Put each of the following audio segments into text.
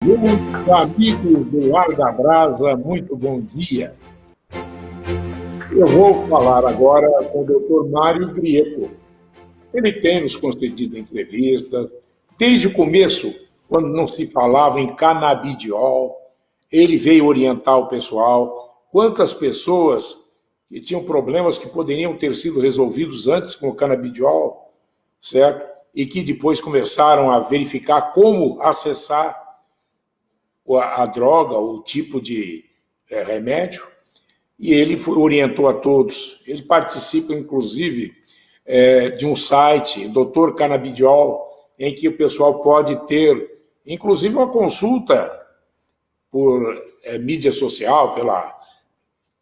Meus amigos do Ar da Brasa, muito bom dia. Eu vou falar agora com o Dr. Mário Grieco. Ele tem nos concedido entrevistas, desde o começo, quando não se falava em canabidiol, ele veio orientar o pessoal. Quantas pessoas que tinham problemas que poderiam ter sido resolvidos antes com o canabidiol, certo? E que depois começaram a verificar como acessar a droga, o tipo de remédio, e ele orientou a todos. Ele participa, inclusive, de um site, Dr. Canabidiol, em que o pessoal pode ter, inclusive, uma consulta por mídia social, pela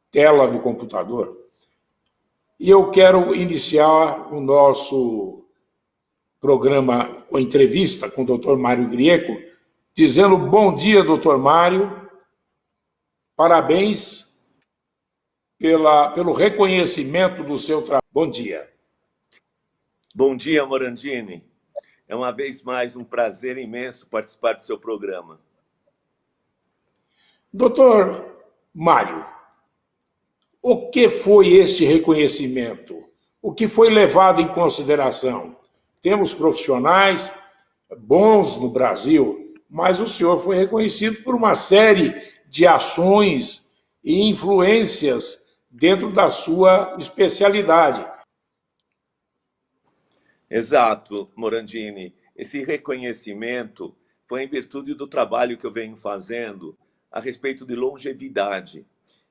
tela do computador. E eu quero iniciar o nosso programa com entrevista com o Dr. Mário Grieco, dizendo bom dia, Dr. Mário, parabéns pelo reconhecimento do seu trabalho. Bom dia. Bom dia, Morandini. É uma vez mais um prazer imenso participar do seu programa. Doutor Mário, o que foi este reconhecimento? O que foi levado em consideração? Temos profissionais bons no Brasil, mas o senhor foi reconhecido por uma série de ações e influências dentro da sua especialidade. Exato, Morandini. Esse reconhecimento foi em virtude do trabalho que eu venho fazendo a respeito de longevidade,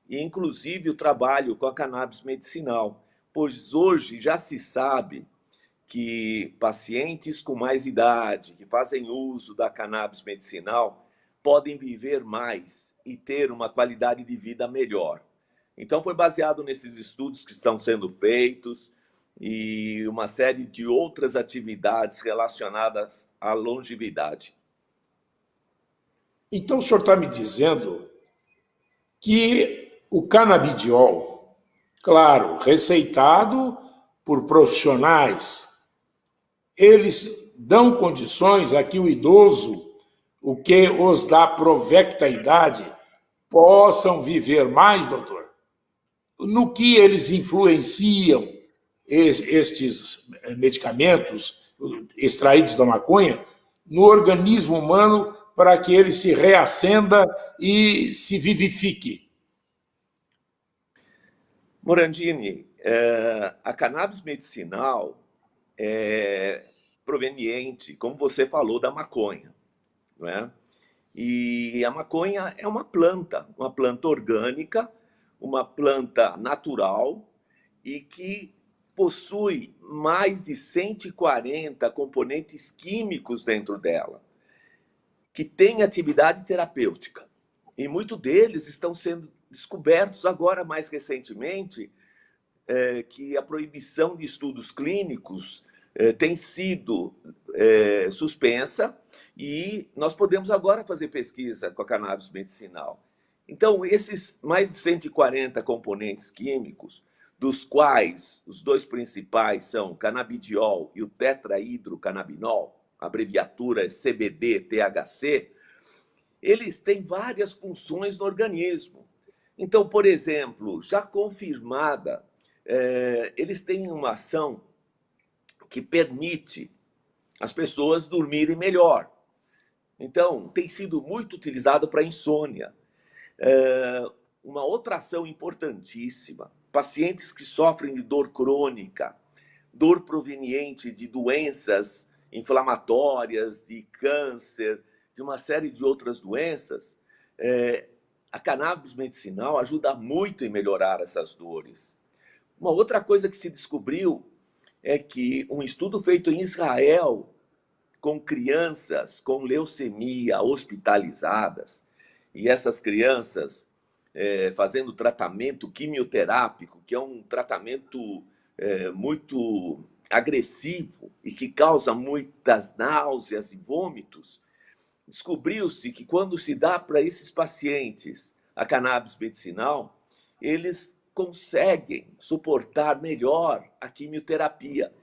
e inclusive o trabalho com a cannabis medicinal, pois hoje já se sabe que pacientes com mais idade, que fazem uso da cannabis medicinal, podem viver mais e ter uma qualidade de vida melhor. Então, foi baseado nesses estudos que estão sendo feitos e uma série de outras atividades relacionadas à longevidade. Então, o senhor está me dizendo que o canabidiol, claro, receitado por profissionais, eles dão condições a que o idoso, o que os dá provecta idade, possam viver mais, doutor? No que eles influenciam estes medicamentos extraídos da maconha no organismo humano para que ele se reacenda e se vivifique? Morandini, a cannabis medicinal é proveniente, como você falou, da maconha, não é? E a maconha é uma planta orgânica, uma planta natural e que possui mais de 140 componentes químicos dentro dela, que têm atividade terapêutica. E muitos deles estão sendo descobertos agora, mais recentemente, que a proibição de estudos clínicos tem sido suspensa e nós podemos agora fazer pesquisa com a cannabis medicinal. Então, esses mais de 140 componentes químicos, dos quais os dois principais são o canabidiol e o tetrahidrocannabinol, a abreviatura é CBD-THC, eles têm várias funções no organismo. Então, por exemplo, já confirmada, eles têm uma ação que permite as pessoas dormirem melhor. Então, tem sido muito utilizado para insônia. Uma outra ação importantíssima, pacientes que sofrem de dor crônica, dor proveniente de doenças inflamatórias, de câncer, de uma série de outras doenças, a cannabis medicinal ajuda muito em melhorar essas dores. Uma outra coisa que se descobriu é que um estudo feito em Israel com crianças com leucemia hospitalizadas, e essas crianças fazendo tratamento quimioterápico, que é um tratamento muito agressivo e que causa muitas náuseas e vômitos, descobriu-se que quando se dá para esses pacientes a cannabis medicinal, eles conseguem suportar melhor a quimioterapia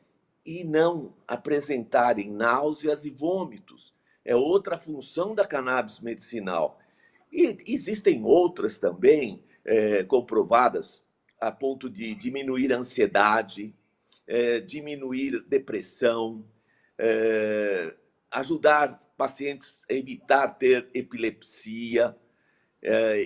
e não apresentarem náuseas e vômitos. é outra função da cannabis medicinal. E existem outras também comprovadas a ponto de diminuir a ansiedade, diminuir depressão, ajudar pacientes a evitar ter epilepsia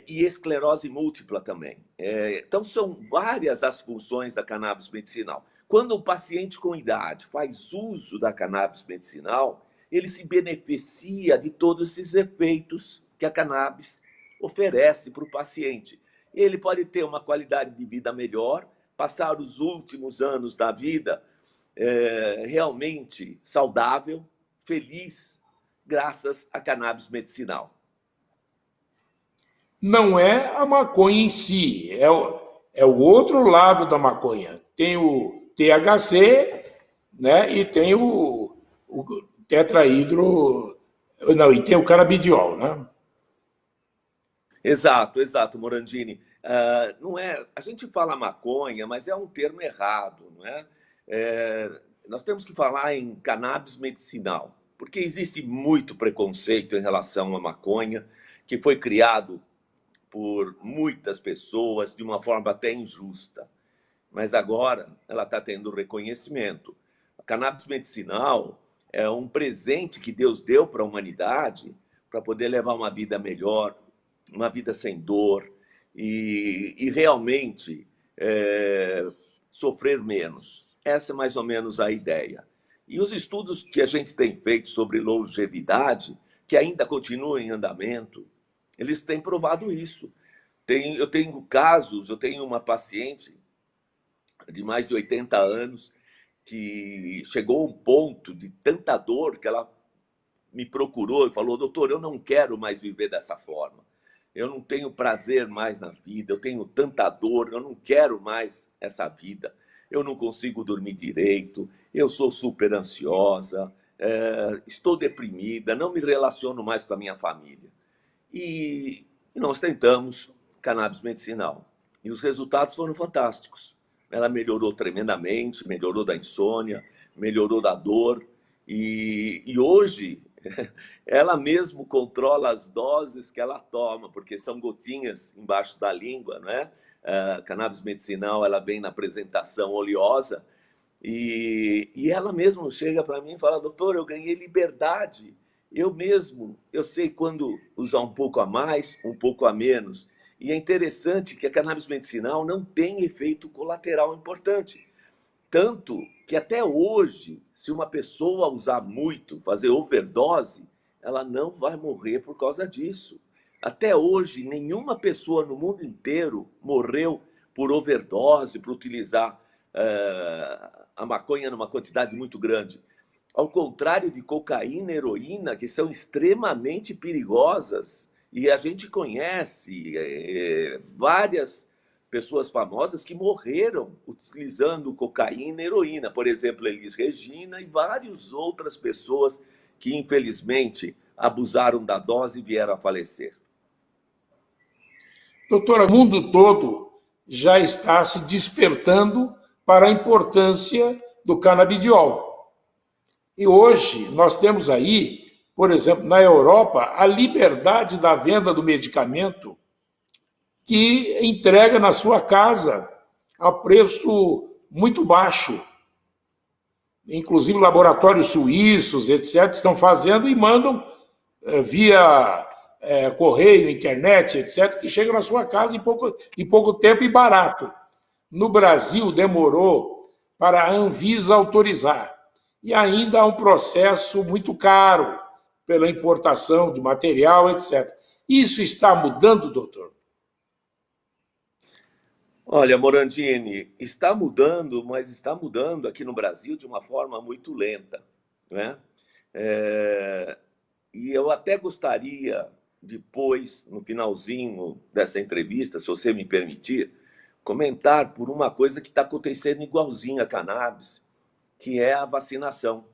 e esclerose múltipla também. Então, são várias as funções da cannabis medicinal. Quando o paciente com idade faz uso da cannabis medicinal, ele se beneficia de todos esses efeitos que a cannabis oferece para o paciente. Ele pode ter uma qualidade de vida melhor, passar os últimos anos da vida realmente saudável, feliz, graças à cannabis medicinal. Não é a maconha em si, é o outro lado da maconha. Tem o THC, né, e tem o tetrahidro... Não, e tem o canabidiol, né? Exato, exato, Morandini. Não é, a gente fala maconha, mas é um termo errado, não é? Nós temos que falar em cannabis medicinal, porque existe muito preconceito em relação à maconha, que foi criado por muitas pessoas de uma forma até injusta. Mas agora ela está tendo reconhecimento. A cannabis medicinal é um presente que Deus deu para a humanidade para poder levar uma vida melhor, uma vida sem dor e realmente sofrer menos. Essa é mais ou menos a ideia. E os estudos que a gente tem feito sobre longevidade, que ainda continuam em andamento, eles têm provado isso. Eu tenho casos, eu tenho uma paciente de mais de 80 anos que chegou a um ponto de tanta dor que ela me procurou e falou: doutor, eu não quero mais viver dessa forma. Eu não tenho prazer mais na vida, eu tenho tanta dor, eu não quero mais essa vida. Eu não consigo dormir direito, eu sou super ansiosa, estou deprimida, não me relaciono mais com a minha família. E nós tentamos cannabis medicinal. E os resultados foram fantásticos. Ela melhorou tremendamente, melhorou da insônia, melhorou da dor. E hoje, ela mesmo controla as doses que ela toma, porque são gotinhas embaixo da língua, né? A cannabis medicinal, ela vem na apresentação oleosa. E ela mesmo chega para mim e fala: doutor, eu ganhei liberdade. Eu mesmo, eu sei quando usar um pouco a mais, um pouco a menos. E é interessante que a cannabis medicinal não tem efeito colateral importante. Tanto que até hoje, se uma pessoa usar muito, fazer overdose, ela não vai morrer por causa disso. Até hoje, nenhuma pessoa no mundo inteiro morreu por overdose, por utilizar a maconha numa quantidade muito grande. Ao contrário de cocaína e heroína, que são extremamente perigosas, e a gente conhece várias pessoas famosas que morreram utilizando cocaína e heroína, por exemplo, Elis Regina e várias outras pessoas que, infelizmente, abusaram da dose e vieram a falecer. Doutora, o mundo todo já está se despertando para a importância do canabidiol. E hoje nós temos aí, por exemplo, na Europa, a liberdade da venda do medicamento que entrega na sua casa a preço muito baixo. Inclusive laboratórios suíços, etc., estão fazendo e mandam via correio, internet, etc., que chegam na sua casa em pouco tempo e barato. No Brasil, demorou para a Anvisa autorizar. E ainda há um processo muito caro pela importação de material, etc. Isso está mudando, doutor? Olha, Morandini, está mudando, mas está mudando aqui no Brasil de uma forma muito lenta, né? E eu até gostaria, depois, no finalzinho dessa entrevista, se você me permitir, comentar por uma coisa que está acontecendo igualzinho a cannabis, que é a vacinação.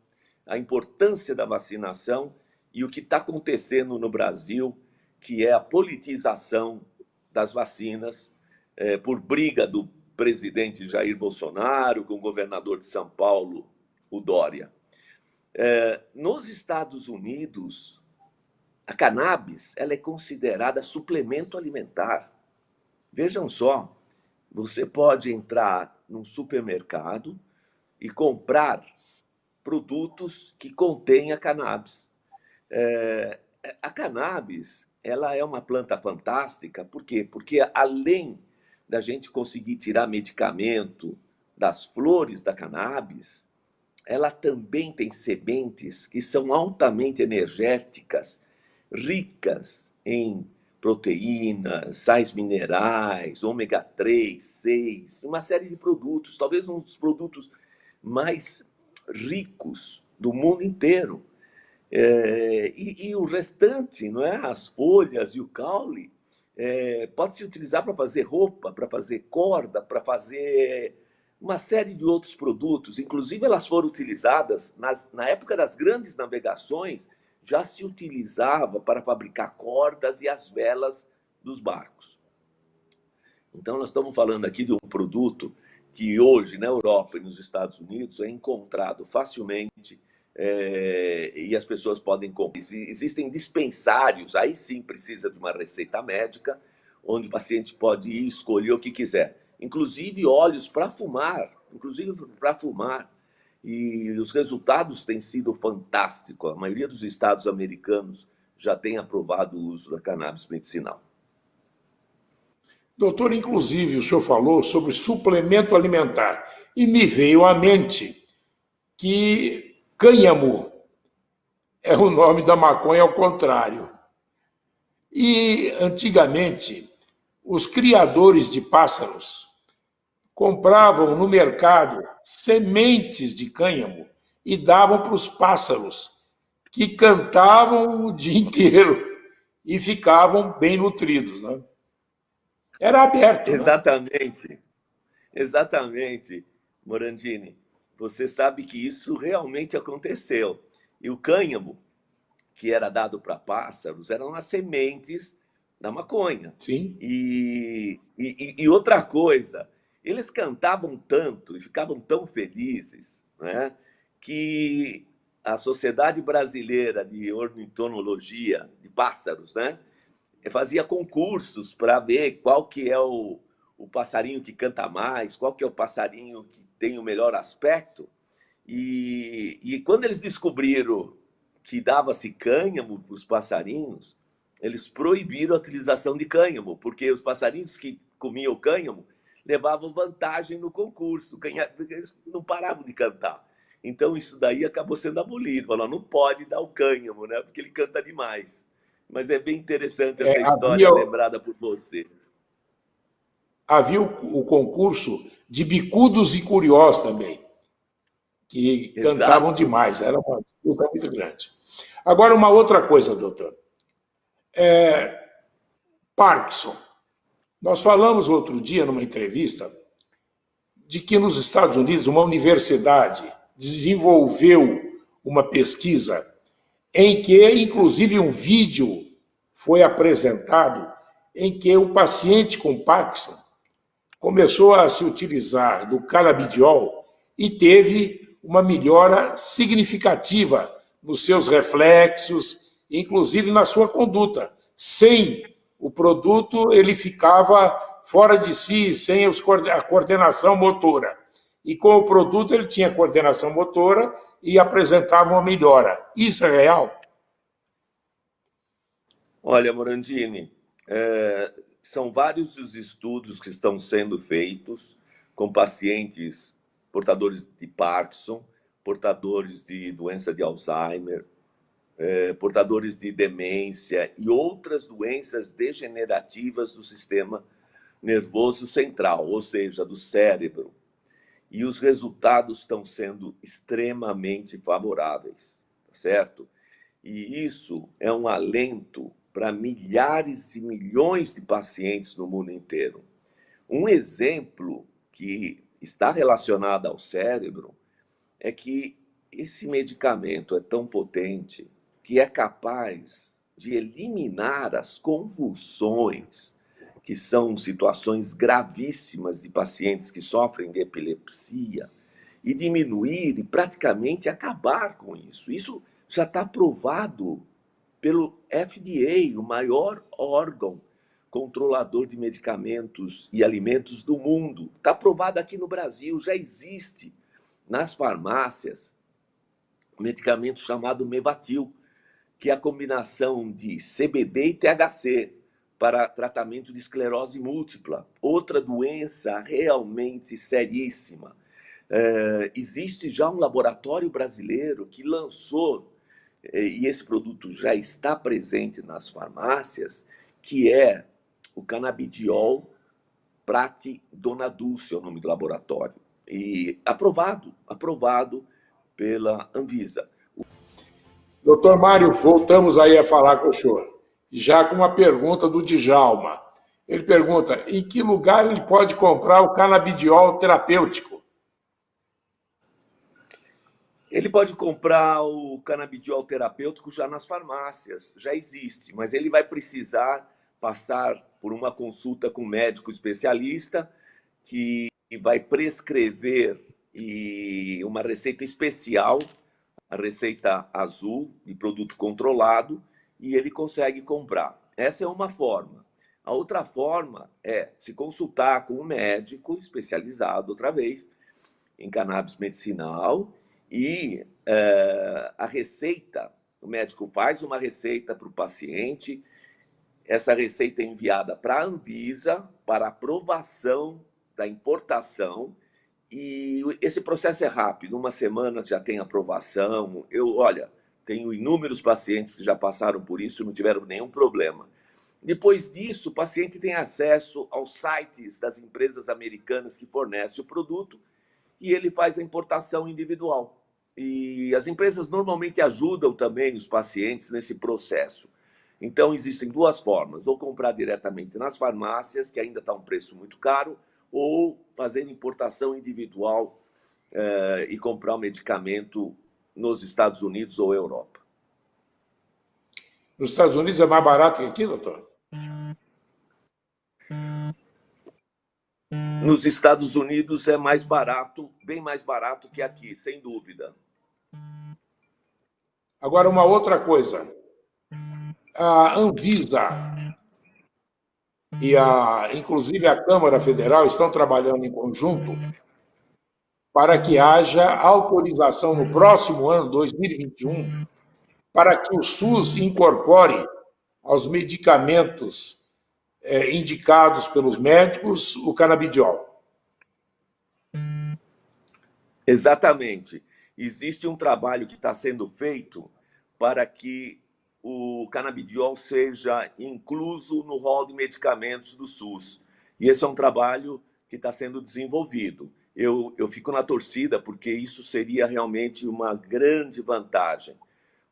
A importância da vacinação e o que está acontecendo no Brasil, que é a politização das vacinas, por briga do presidente Jair Bolsonaro com o governador de São Paulo, o Dória. Nos Estados Unidos, a cannabis ela é considerada suplemento alimentar. Vejam só, você pode entrar num supermercado e comprar produtos que contêm a cannabis. A cannabis ela é uma planta fantástica, por quê? Porque além da gente conseguir tirar medicamento das flores da cannabis, ela também tem sementes que são altamente energéticas, ricas em proteínas, sais minerais, ômega 3, 6, uma série de produtos, talvez um dos produtos mais ricos do mundo inteiro. E o restante, não é? As folhas e o caule, pode se utilizar para fazer roupa, para fazer corda, para fazer uma série de outros produtos. Inclusive, elas foram utilizadas na época das grandes navegações, já se utilizava para fabricar cordas e as velas dos barcos. Então, nós estamos falando aqui de um produto que hoje, na Europa e nos Estados Unidos, é encontrado facilmente e as pessoas podem comprar. Existem dispensários, aí sim precisa de uma receita médica, onde o paciente pode ir escolher o que quiser. Inclusive óleos para fumar, E os resultados têm sido fantásticos. A maioria dos estados americanos já tem aprovado o uso da cannabis medicinal. Doutor, inclusive, o senhor falou sobre suplemento alimentar e me veio à mente que cânhamo é o nome da maconha ao contrário. E, antigamente, os criadores de pássaros compravam no mercado sementes de cânhamo e davam para os pássaros, que cantavam o dia inteiro e ficavam bem nutridos, né? Era aberto, né? Exatamente, exatamente, Morandini. Você sabe que isso realmente aconteceu. E o cânhamo, que era dado para pássaros, eram as sementes da maconha. Sim. E outra coisa, eles cantavam tanto e ficavam tão felizes, né, que a Sociedade Brasileira de Ornitologia de Pássaros, né, fazia concursos para ver qual que é o passarinho que canta mais, qual que é o passarinho que tem o melhor aspecto. E quando eles descobriram que dava-se cânhamo para os passarinhos, eles proibiram a utilização de cânhamo, porque os passarinhos que comiam cânhamo levavam vantagem no concurso, eles não paravam de cantar. Então isso daí acabou sendo abolido, falou, não pode dar o cânhamo, né? Porque ele canta demais. Mas é bem interessante essa história lembrada por você. Havia o concurso de bicudos e curiós também, que cantavam demais, era uma disputa muito grande. Agora, uma outra coisa, doutor. Parkinson. Nós falamos outro dia, numa entrevista, de que nos Estados Unidos uma universidade desenvolveu uma pesquisa em que, inclusive, um vídeo foi apresentado em que um paciente com Parkinson começou a se utilizar do canabidiol e teve uma melhora significativa nos seus reflexos, inclusive na sua conduta. Sem o produto, ele ficava fora de si, sem a coordenação motora. E com o produto, ele tinha coordenação motora e apresentava uma melhora. Isso é real? Olha, Morandini, são vários os estudos que estão sendo feitos com pacientes portadores de Parkinson, portadores de doença de Alzheimer, portadores de demência e outras doenças degenerativas do sistema nervoso central, ou seja, do cérebro. E os resultados estão sendo extremamente favoráveis, certo? E isso é um alento para milhares e milhões de pacientes no mundo inteiro. Um exemplo que está relacionado ao cérebro é que esse medicamento é tão potente que é capaz de eliminar as convulsões, que são situações gravíssimas de pacientes que sofrem de epilepsia e diminuir e praticamente acabar com isso. Isso já está provado pelo FDA, o maior órgão controlador de medicamentos e alimentos do mundo. Está aprovado aqui no Brasil, já existe nas farmácias um medicamento chamado Mevatil, que é a combinação de CBD e THC para tratamento de esclerose múltipla, outra doença realmente seríssima. Existe já um laboratório brasileiro que lançou, e esse produto já está presente nas farmácias, que é o canabidiol Pratidonaduce, é o nome do laboratório, e aprovado pela Anvisa. Doutor Mário, voltamos aí a falar com o senhor, já com uma pergunta do Djalma. Ele pergunta, em que lugar ele pode comprar o canabidiol terapêutico? Ele pode comprar o canabidiol terapêutico já nas farmácias, já existe, mas ele vai precisar passar por uma consulta com um médico especialista que vai prescrever uma receita especial, a receita azul de produto controlado, e ele consegue comprar. Essa é uma forma. A outra forma é se consultar com um médico especializado, outra vez, em cannabis medicinal, e a receita, o médico faz uma receita para o paciente, essa receita é enviada para a Anvisa, para aprovação da importação, e esse processo é rápido, uma semana já tem aprovação. Olha, tenho inúmeros pacientes que já passaram por isso e não tiveram nenhum problema. Depois disso, o paciente tem acesso aos sites das empresas americanas que fornecem o produto e ele faz a importação individual. E as empresas normalmente ajudam também os pacientes nesse processo. Então, existem duas formas, ou comprar diretamente nas farmácias, que ainda está um preço muito caro, ou fazer importação individual e comprar o medicamento nos Estados Unidos ou Europa. Nos Estados Unidos é mais barato que aqui, doutor? Nos Estados Unidos é mais barato, bem mais barato que aqui, sem dúvida. Agora, uma outra coisa. A Anvisa e, inclusive, a Câmara Federal estão trabalhando em conjunto para que haja autorização no próximo ano, 2021, para que o SUS incorpore aos medicamentos indicados pelos médicos o canabidiol. Exatamente. Existe um trabalho que está sendo feito para que o canabidiol seja incluso no rol de medicamentos do SUS. E esse é um trabalho que está sendo desenvolvido. Eu fico na torcida, porque isso seria realmente uma grande vantagem.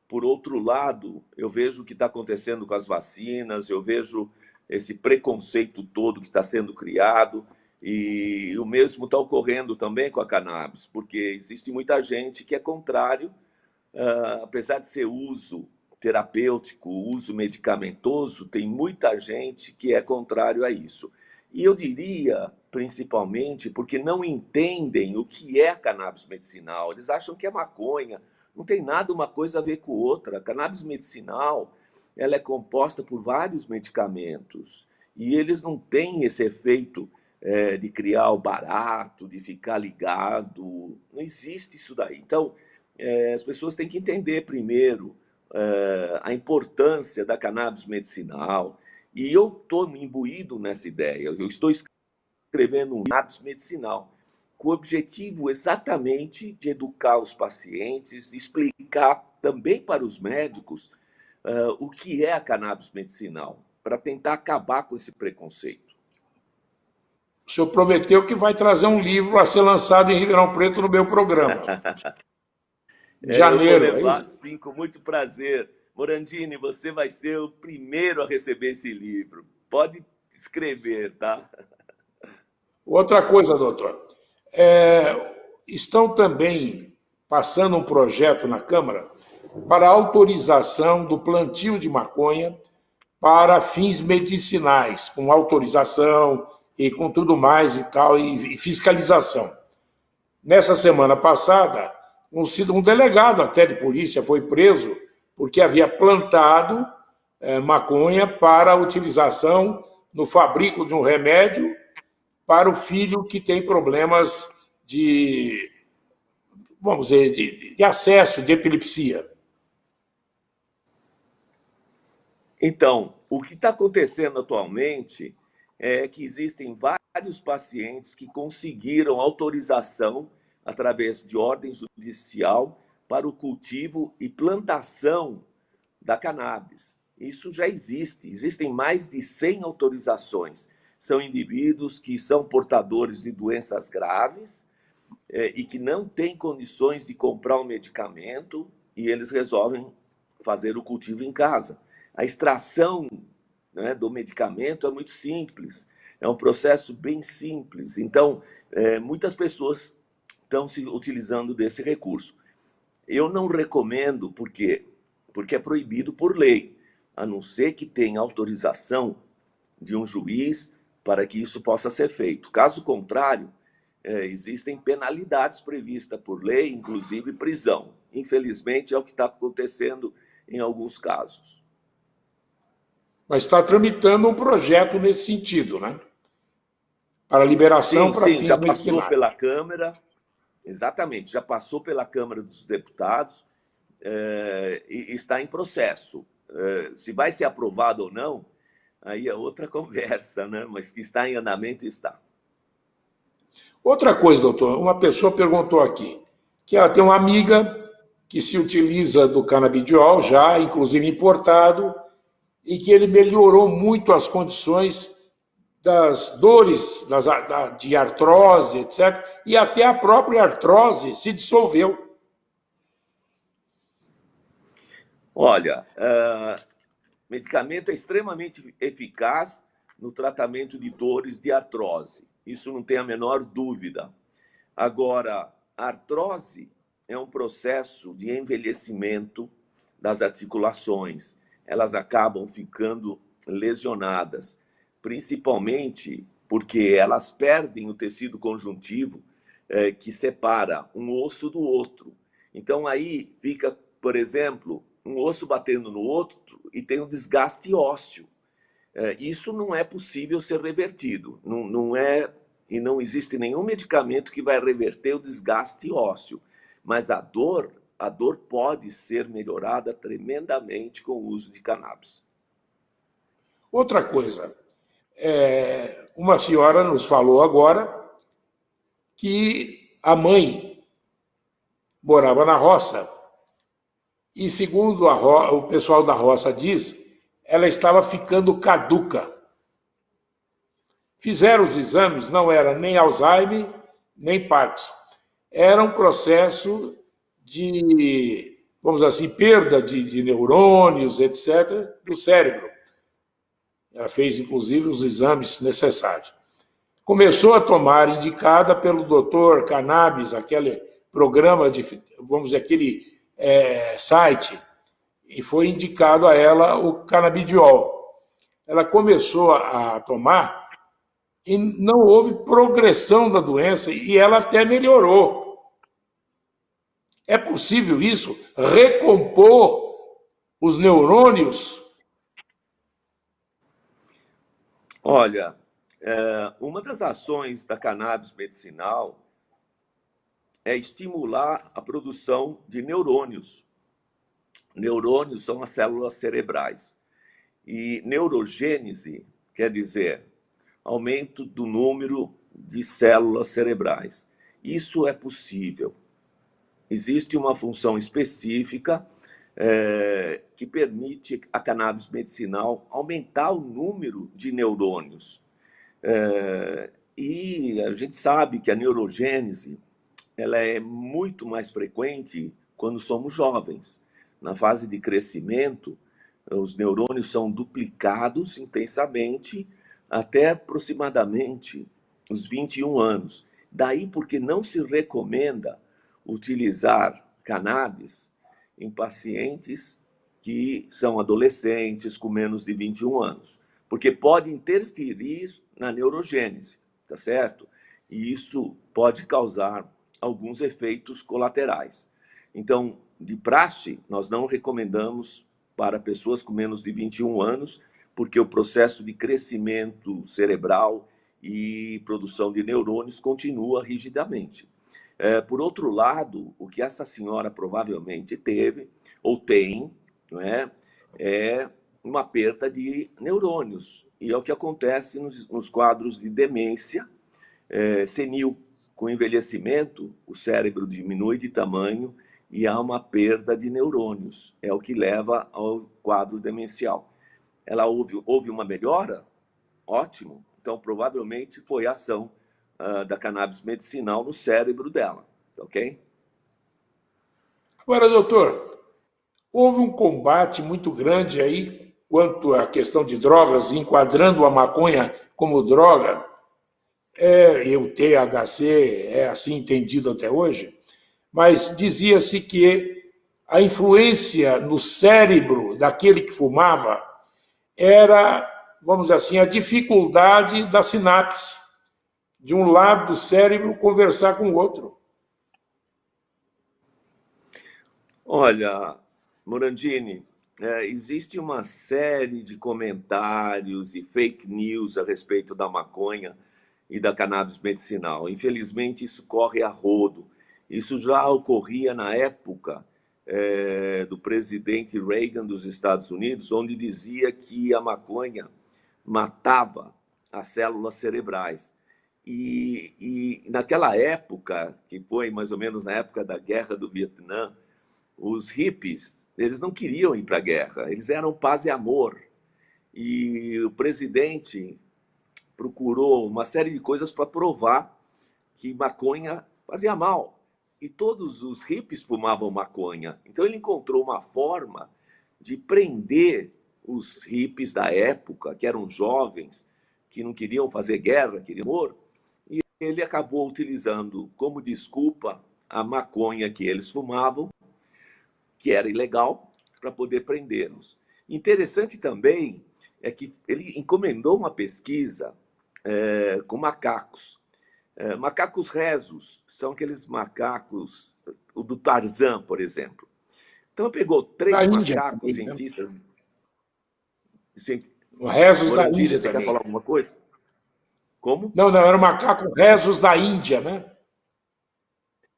Por outro lado, eu vejo o que está acontecendo com as vacinas, eu vejo esse preconceito todo que está sendo criado, e o mesmo está ocorrendo também com a cannabis, porque existe muita gente que é contrário, apesar de ser uso terapêutico, uso medicamentoso, tem muita gente que é contrário a isso. E eu diria, principalmente, porque não entendem o que é a cannabis medicinal. Eles acham que é maconha. Não tem nada uma coisa a ver com outra. A cannabis medicinal, ela é composta por vários medicamentos. E eles não têm esse efeito de criar o barato, de ficar ligado. Não existe isso daí. Então, as pessoas têm que entender primeiro a importância da cannabis medicinal. E eu estou imbuído nessa ideia. Eu estou escrevendo um cannabis medicinal com o objetivo exatamente de educar os pacientes, de explicar também para os médicos o que é a cannabis medicinal, para tentar acabar com esse preconceito. O senhor prometeu que vai trazer um livro a ser lançado em Ribeirão Preto no meu programa. Janeiro. Eu vou levar, sim, com muito prazer. Morandini, você vai ser o primeiro a receber esse livro. Pode escrever, tá? Outra coisa, doutor. Estão também passando um projeto na Câmara para autorização do plantio de maconha para fins medicinais, com autorização e com tudo mais e tal, e fiscalização. Nessa semana passada, um delegado até de polícia foi preso porque havia plantado maconha para utilização no fabrico de um remédio para o filho que tem problemas de, vamos dizer, de acesso, de epilepsia. Então, o que está acontecendo atualmente é que existem vários pacientes que conseguiram autorização através de ordem judicial para o cultivo e plantação da cannabis. Isso já existe, existem mais de 100 autorizações. São indivíduos que são portadores de doenças graves e que não têm condições de comprar um medicamento e eles resolvem fazer o cultivo em casa. A extração, né, do medicamento é muito simples, é um processo bem simples. Então, muitas pessoas estão se utilizando desse recurso. Eu não recomendo, por quê? Porque é proibido por lei, a não ser que tenha autorização de um juiz para que isso possa ser feito. Caso contrário, existem penalidades previstas por lei, inclusive prisão. Infelizmente, é o que está acontecendo em alguns casos. Mas está tramitando um projeto nesse sentido, né? Para liberação Sim, para sim, fins já passou medicinais. pela Câmara, exatamente, já passou pela Câmara dos Deputados e está em processo. Se vai ser aprovado ou não, aí é outra conversa, né? Mas que está em andamento, está. Outra coisa, doutor, uma pessoa perguntou aqui que ela tem uma amiga que se utiliza do canabidiol, já inclusive importado, e que ele melhorou muito as condições das dores de artrose, etc. E até a própria artrose se dissolveu. Olha, medicamento é extremamente eficaz no tratamento de dores de artrose. Isso não tem a menor dúvida. Agora, a artrose é um processo de envelhecimento das articulações. Elas acabam ficando lesionadas, principalmente porque elas perdem o tecido conjuntivo que separa um osso do outro. Então aí fica, por exemplo, um osso batendo no outro e tem um desgaste ósseo. Isso não é possível ser revertido. Não é, e não existe nenhum medicamento que vai reverter o desgaste ósseo. Mas a dor pode ser melhorada tremendamente com o uso de cannabis. Outra coisa, uma senhora nos falou agora que a mãe morava na roça e, segundo o pessoal da roça diz, ela estava ficando caduca. Fizeram os exames, não era nem Alzheimer, nem Parkinson. Era um processo de, vamos dizer assim, perda de neurônios, etc., do cérebro. Ela fez, inclusive, os exames necessários. Começou a tomar, indicada pelo doutor Cannabis, aquele programa de, vamos dizer, aquele site, e foi indicado a ela o canabidiol. Ela começou a tomar e não houve progressão da doença e ela até melhorou. É possível isso? Recompor os neurônios? Olha, uma das ações da cannabis medicinal é estimular a produção de neurônios. Neurônios são as células cerebrais. E neurogênese quer dizer aumento do número de células cerebrais. Isso é possível. Existe uma função específica que permite a cannabis medicinal aumentar o número de neurônios. E a gente sabe que a neurogênese ela é muito mais frequente quando somos jovens. Na fase de crescimento, os neurônios são duplicados intensamente até aproximadamente os 21 anos. Daí porque não se recomenda utilizar cannabis em pacientes que são adolescentes com menos de 21 anos, porque pode interferir na neurogênese, tá certo? E isso pode causar alguns efeitos colaterais. Então, de praxe, nós não recomendamos para pessoas com menos de 21 anos, porque o processo de crescimento cerebral e produção de neurônios continua rigidamente. Por outro lado, o que essa senhora provavelmente teve, ou tem, não é uma perda de neurônios. E é o que acontece nos quadros de demência senil. Com o envelhecimento, o cérebro diminui de tamanho e há uma perda de neurônios. É o que leva ao quadro demencial. Ela houve uma melhora? Ótimo. Então, provavelmente, foi a ação da cannabis medicinal no cérebro dela. Ok? Agora, doutor, houve um combate muito grande aí quanto à questão de drogas, enquadrando a maconha como droga. E o THC é assim entendido até hoje, mas dizia-se que a influência no cérebro daquele que fumava era, vamos dizer assim, a dificuldade da sinapse, de um lado do cérebro conversar com o outro. Olha, Morandini, existe uma série de comentários e fake news a respeito da maconha e da cannabis medicinal. Infelizmente, isso corre a rodo. Isso já ocorria na época do presidente Reagan dos Estados Unidos, onde dizia que a maconha matava as células cerebrais. E naquela época, que foi mais ou menos na época da Guerra do Vietnã, os hippies, eles não queriam ir para a guerra, eles eram paz e amor. E o presidente procurou uma série de coisas para provar que maconha fazia mal. E todos os hippies fumavam maconha. Então ele encontrou uma forma de prender os hippies da época, que eram jovens, que não queriam fazer guerra, queriam amor, e ele acabou utilizando como desculpa a maconha que eles fumavam, que era ilegal, para poder prendê-los. Interessante também é que ele encomendou uma pesquisa com macacos. Macacos rezos, são aqueles macacos, o do Tarzan, por exemplo. Então, pegou Da 3 Índia macacos também, né? cientistas. Rezos da Morandini, Índia você quer também. falar alguma coisa? Como? Não, era o macaco rezos da Índia, né?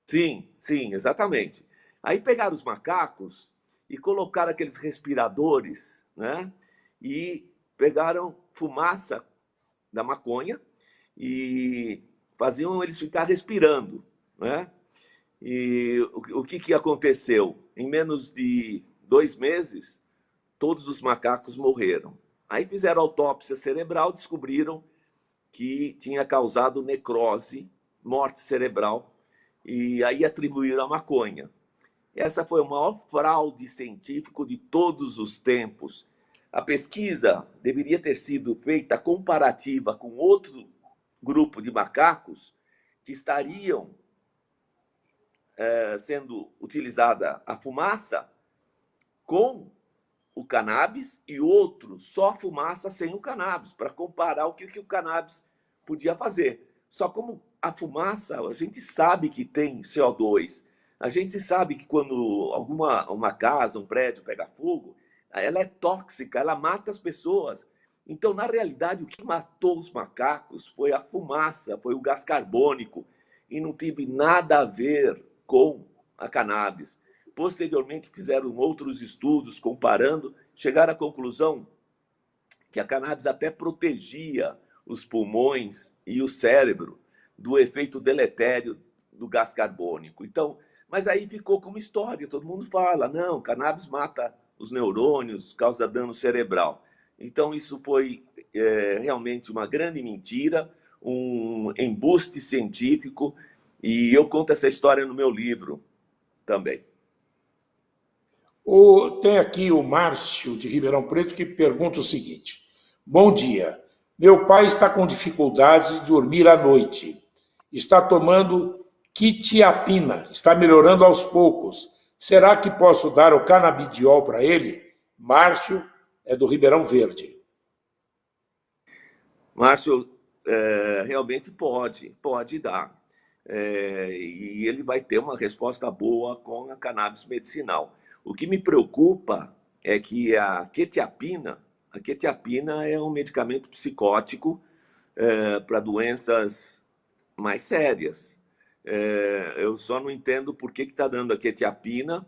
Sim, sim, exatamente. Aí pegaram os macacos e colocaram aqueles respiradores, né? E pegaram fumaça da maconha e faziam eles ficar respirando, né? E o que aconteceu? Em menos de 2 meses, todos os macacos morreram. Aí fizeram autópsia cerebral, descobriram que tinha causado necrose, morte cerebral, e aí atribuíram a maconha. Essa foi o maior fraude científico de todos os tempos. A pesquisa deveria ter sido feita comparativa com outro grupo de macacos que estariam sendo utilizada a fumaça com o cannabis e outro só fumaça sem o cannabis, para comparar o que o cannabis podia fazer. Só como a fumaça, a gente sabe que tem CO2, a gente sabe que quando uma casa, um prédio pega fogo, ela é tóxica, ela mata as pessoas. Então, na realidade, o que matou os macacos foi a fumaça, foi o gás carbônico, e não teve nada a ver com a cannabis. Posteriormente, fizeram outros estudos comparando, chegaram à conclusão que a cannabis até protegia os pulmões e o cérebro do efeito deletério do gás carbônico. Então, mas aí ficou como história, todo mundo fala, não, cannabis mata os neurônios, causa dano cerebral. Então, isso foi realmente uma grande mentira, um embuste científico, e eu conto essa história no meu livro também. Tem aqui o Márcio, de Ribeirão Preto, que pergunta o seguinte: bom dia, meu pai está com dificuldades de dormir à noite. Está tomando quetiapina, está melhorando aos poucos. Será que posso dar o canabidiol para ele? Márcio é do Ribeirão Verde. Márcio, realmente pode dar. e ele vai ter uma resposta boa com a cannabis medicinal. O que me preocupa é que a quetiapina é um medicamento psicótico para doenças mais sérias. Eu só não entendo por que está dando a quetiapina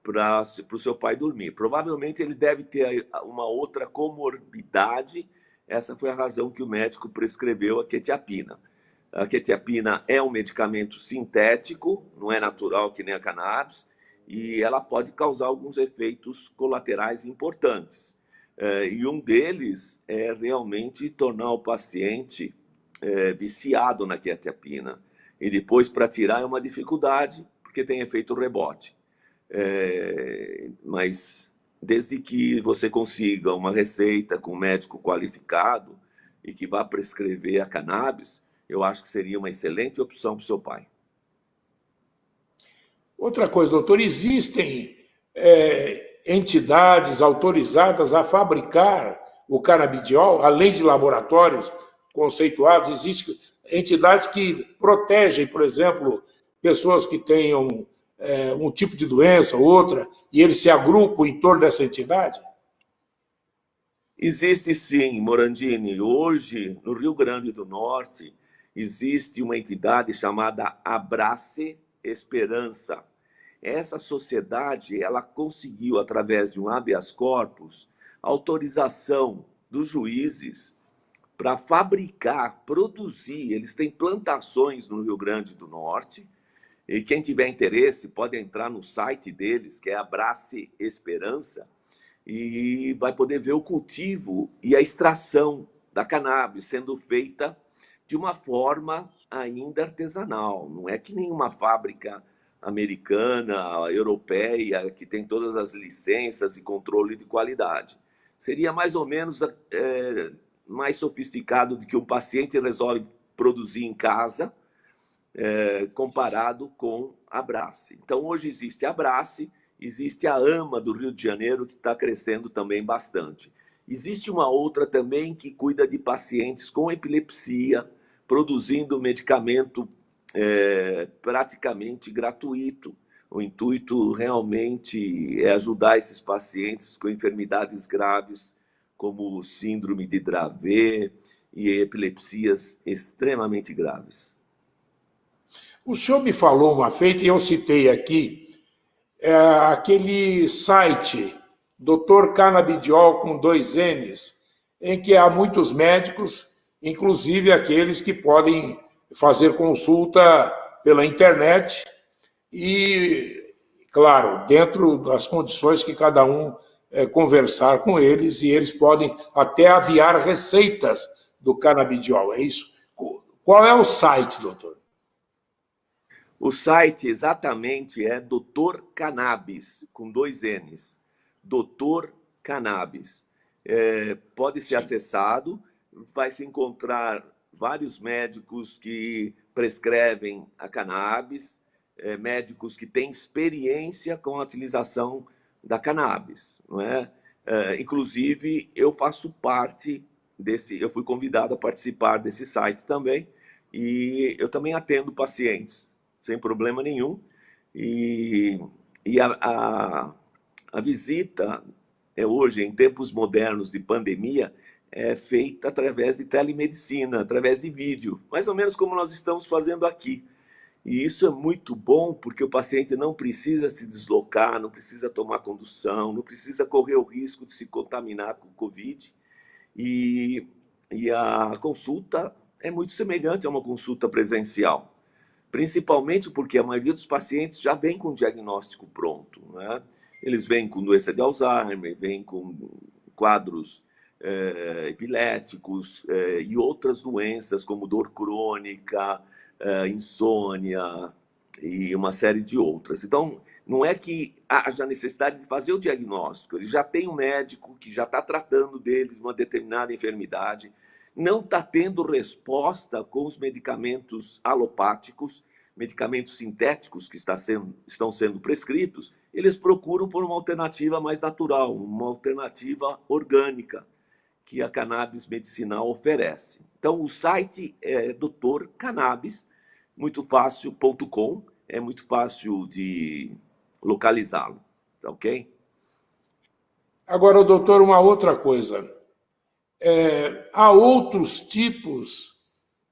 para o seu pai dormir. Provavelmente ele deve ter uma outra comorbidade. Essa foi a razão que o médico prescreveu a quetiapina. A quetiapina é um medicamento sintético, não é natural que nem a cannabis, e ela pode causar alguns efeitos colaterais importantes. E um deles é realmente tornar o paciente viciado na quetiapina. E depois, para tirar, é uma dificuldade, porque tem efeito rebote. Mas desde que você consiga uma receita com um médico qualificado e que vá prescrever a cannabis, eu acho que seria uma excelente opção para o seu pai. Outra coisa, doutor, existem entidades autorizadas a fabricar o canabidiol, além de laboratórios conceituados, existem entidades que protegem, por exemplo, pessoas que tenham um tipo de doença ou outra, e eles se agrupam em torno dessa entidade? Existe sim, Morandini. Hoje, no Rio Grande do Norte, existe uma entidade chamada Abrace Esperança. Essa sociedade, ela conseguiu, através de um habeas corpus, autorização dos juízes para fabricar, produzir. Eles têm plantações no Rio Grande do Norte, e quem tiver interesse pode entrar no site deles, que é Abrace Esperança, e vai poder ver o cultivo e a extração da cannabis sendo feita de uma forma ainda artesanal. Não é que nem uma fábrica americana, europeia, que tem todas as licenças e controle de qualidade. Seria mais ou menos mais sofisticado do que um paciente resolve produzir em casa, comparado com a Abrace. Então, hoje existe a Abrace, existe a AMA do Rio de Janeiro, que está crescendo também bastante. Existe uma outra também que cuida de pacientes com epilepsia, produzindo medicamento praticamente gratuito. O intuito realmente é ajudar esses pacientes com enfermidades graves, como síndrome de Dravet e epilepsias extremamente graves. O senhor me falou uma feita, e eu citei aqui, aquele site, Dr. Canabidiol com 2 N's, em que há muitos médicos, inclusive aqueles que podem fazer consulta pela internet e, claro, dentro das condições que cada um conversar com eles, e eles podem até aviar receitas do canabidiol, é isso? Qual é o site, doutor? O site exatamente é Doutor Cannabis, com 2 N's. Doutor Cannabis. Pode ser Sim. acessado, vai se encontrar vários médicos que prescrevem a cannabis, médicos que têm experiência com a utilização da cannabis, não é? Inclusive, eu faço parte eu fui convidado a participar desse site também, e eu também atendo pacientes sem problema nenhum. E, e a visita hoje, em tempos modernos de pandemia, é feita através de telemedicina, através de vídeo, mais ou menos como nós estamos fazendo aqui. E isso é muito bom, porque o paciente não precisa se deslocar, não precisa tomar condução, não precisa correr o risco de se contaminar com o Covid. E, e a consulta é muito semelhante a uma consulta presencial, principalmente porque a maioria dos pacientes já vem com o diagnóstico pronto, né? Eles vêm com doença de Alzheimer, vêm com quadros epiléticos e outras doenças como dor crônica, insônia e uma série de outras. Então, não é que haja necessidade de fazer o diagnóstico, ele já tem um médico que já está tratando deles uma determinada enfermidade, não está tendo resposta com os medicamentos alopáticos, medicamentos sintéticos que estão sendo prescritos, eles procuram por uma alternativa mais natural, uma alternativa orgânica que a cannabis medicinal oferece. Então, o site é Doutor Cannabis, muito fácil.com, é muito fácil de localizá-lo, tá ok? Agora, doutor, uma outra coisa. Há outros tipos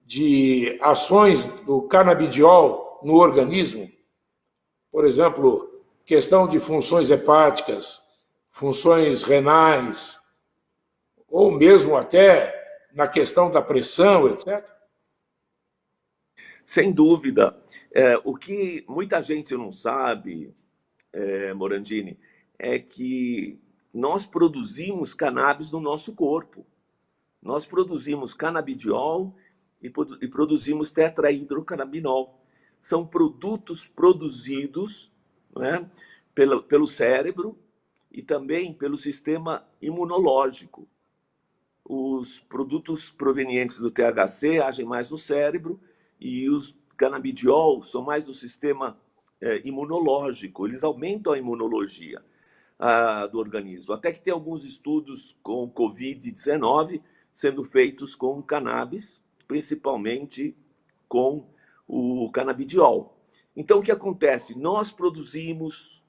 de ações do canabidiol no organismo? Por exemplo, questão de funções hepáticas, funções renais, ou mesmo até na questão da pressão, etc. Sem dúvida. O que muita gente não sabe, Morandini, é que nós produzimos cannabis no nosso corpo. Nós produzimos canabidiol e produzimos tetrahidrocannabinol. São produtos produzidos, né, pelo cérebro e também pelo sistema imunológico. Os produtos provenientes do THC agem mais no cérebro e os canabidiol são mais no sistema imunológico. Eles aumentam a imunologia do organismo. Até que tem alguns estudos com Covid-19 sendo feitos com cannabis, principalmente com o canabidiol. Então, o que acontece? Nós produzimos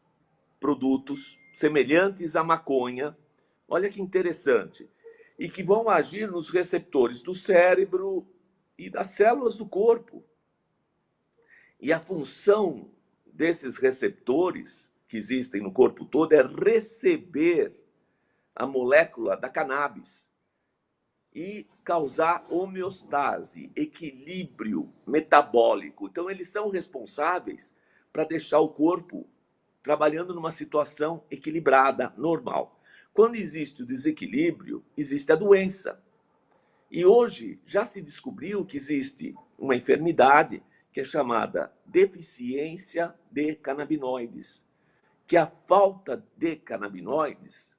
produtos semelhantes à maconha, olha que interessante, e que vão agir nos receptores do cérebro e das células do corpo. E a função desses receptores que existem no corpo todo é receber a molécula da cannabis e causar homeostase, equilíbrio metabólico. Então, eles são responsáveis para deixar o corpo trabalhando numa situação equilibrada, normal. Quando existe o desequilíbrio, existe a doença. E hoje já se descobriu que existe uma enfermidade que é chamada deficiência de canabinoides, que a falta de canabinoides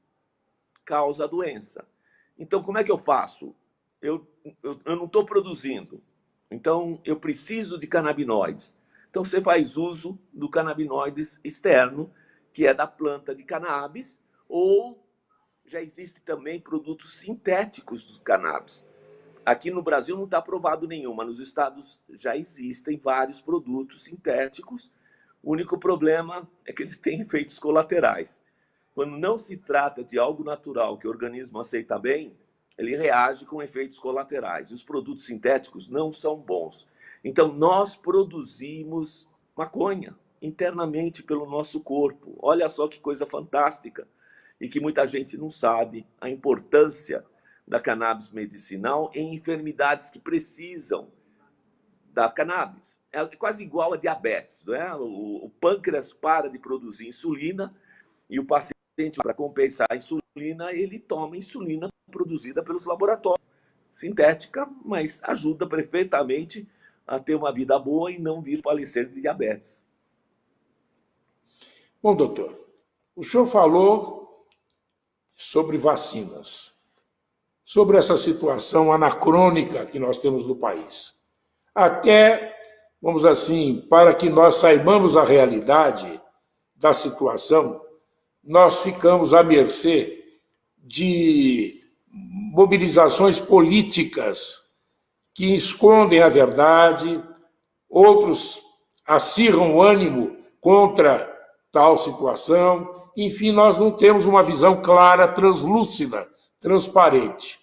causa a doença. Então, como é que eu faço? Eu não estou produzindo, então eu preciso de canabinoides. Então, você faz uso do canabinoides externo, que é da planta de cannabis, ou já existem também produtos sintéticos dos cannabis. Aqui no Brasil não está aprovado nenhum, mas nos Estados já existem vários produtos sintéticos. O único problema é que eles têm efeitos colaterais. Quando não se trata de algo natural que o organismo aceita bem, ele reage com efeitos colaterais. E os produtos sintéticos não são bons. Então, nós produzimos maconha internamente pelo nosso corpo. Olha só que coisa fantástica. E que muita gente não sabe a importância da cannabis medicinal em enfermidades que precisam da cannabis. É quase igual a diabetes, não é? O pâncreas para de produzir insulina e o paciente, para compensar a insulina, ele toma insulina produzida pelos laboratórios, sintética, mas ajuda perfeitamente a ter uma vida boa e não vir falecer de diabetes. Bom, doutor, o senhor falou sobre vacinas, sobre essa situação anacrônica que nós temos no país. Até, vamos assim, para que nós saibamos a realidade da situação, nós ficamos à mercê de mobilizações políticas que escondem a verdade, outros acirram o ânimo contra tal situação. Enfim, nós não temos uma visão clara, translúcida, transparente.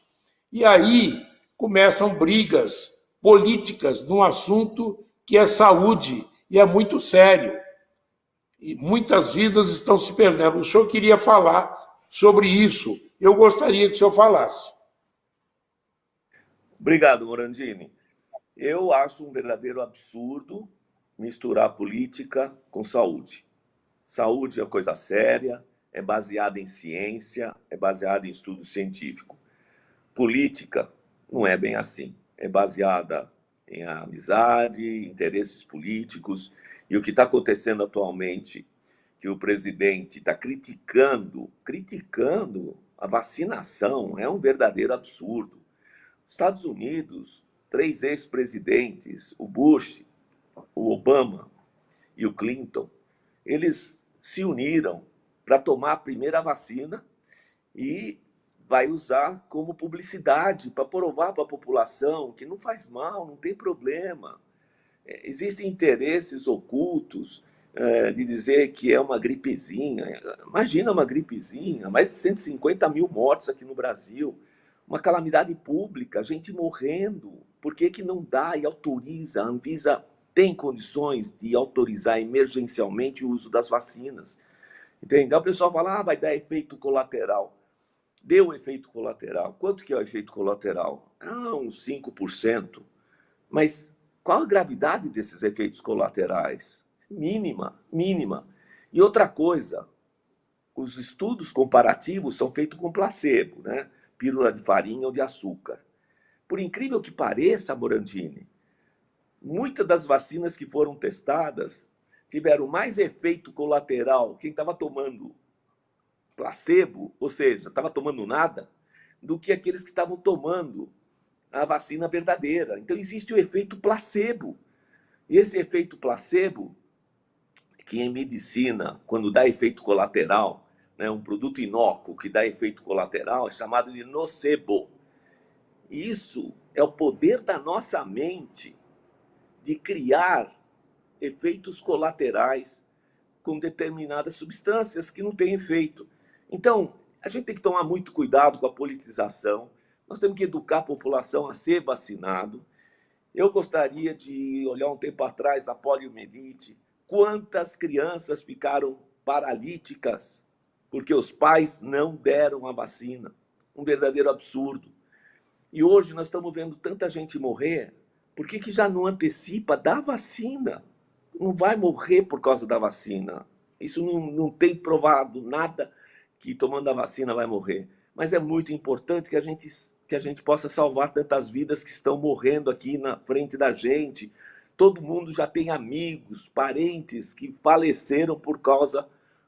E aí começam brigas políticas num assunto que é saúde e é muito sério. E muitas vidas estão se perdendo. O senhor queria falar sobre isso. Eu gostaria que o senhor falasse. Obrigado, Morandini. Eu acho um verdadeiro absurdo misturar política com saúde. Saúde é coisa séria, é baseada em ciência, é baseada em estudo científico. Política não é bem assim. É baseada em amizade, interesses políticos. E o que está acontecendo atualmente, que o presidente está criticando a vacinação, é um verdadeiro absurdo. Os Estados Unidos, 3 ex-presidentes, o Bush, o Obama e o Clinton, eles se uniram para tomar a primeira vacina e vai usar como publicidade para provar para a população que não faz mal, não tem problema. Existem interesses ocultos de dizer que é uma gripezinha. Imagina uma gripezinha, mais de 150 mil mortos aqui no Brasil, uma calamidade pública, gente morrendo. Por que que não dá e autoriza? A Anvisa tem condições de autorizar emergencialmente o uso das vacinas. Entende? Aí o pessoal fala, vai dar efeito colateral. Deu efeito colateral. Quanto que é o efeito colateral? Uns 5%. Mas qual a gravidade desses efeitos colaterais? Mínima, mínima. E outra coisa, os estudos comparativos são feitos com placebo, né? Pílula de farinha ou de açúcar. Por incrível que pareça, Morandini, muitas das vacinas que foram testadas tiveram mais efeito colateral quem estava tomando placebo, ou seja, estava tomando nada, do que aqueles que estavam tomando a vacina verdadeira. Então existe o efeito placebo. E esse efeito placebo, que em medicina, quando dá efeito colateral, né, um produto inócuo que dá efeito colateral, é chamado de nocebo. Isso é o poder da nossa mente de criar efeitos colaterais com determinadas substâncias que não têm efeito. Então, a gente tem que tomar muito cuidado com a politização, nós temos que educar a população a ser vacinado. Eu gostaria de olhar um tempo atrás da poliomielite, quantas crianças ficaram paralíticas porque os pais não deram a vacina. Um verdadeiro absurdo. E hoje nós estamos vendo tanta gente morrer, por que que já não antecipa da vacina? Não vai morrer por causa da vacina. Isso não tem provado nada que tomando a vacina vai morrer. Mas é muito importante que a gente possa salvar tantas vidas que estão morrendo aqui na frente da gente. Todo mundo já tem amigos, parentes que faleceram por causa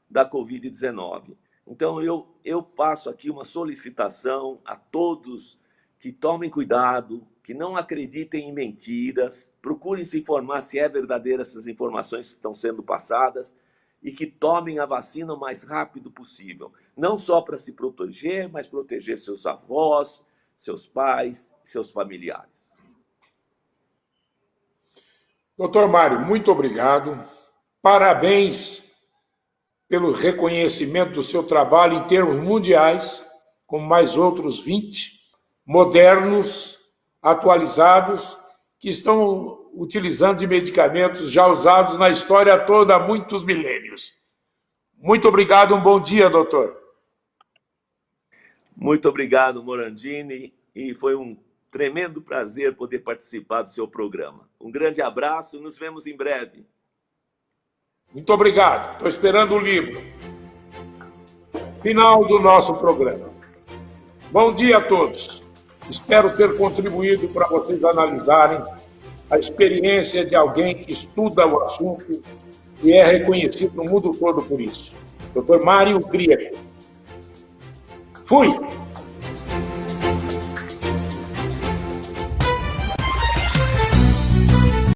da Covid-19. Então eu passo aqui uma solicitação a todos que tomem cuidado, que não acreditem em mentiras, procurem se informar se é verdadeira essas informações que estão sendo passadas e que tomem a vacina o mais rápido possível. Não só para se proteger, mas proteger seus avós, seus pais, seus familiares. Doutor Mário, muito obrigado. Parabéns pelo reconhecimento do seu trabalho em termos mundiais, como mais outros 20, modernos, atualizados, que estão utilizando de medicamentos já usados na história toda há muitos milênios. Muito obrigado, um bom dia, doutor. Muito obrigado, Morandini, e foi um tremendo prazer poder participar do seu programa. Um grande abraço, nos vemos em breve. Muito obrigado, estou esperando o livro. Final do nosso programa. Bom dia a todos. Espero ter contribuído para vocês analisarem a experiência de alguém que estuda o assunto e é reconhecido no mundo todo por isso. Dr. Mário Grieco. Fui!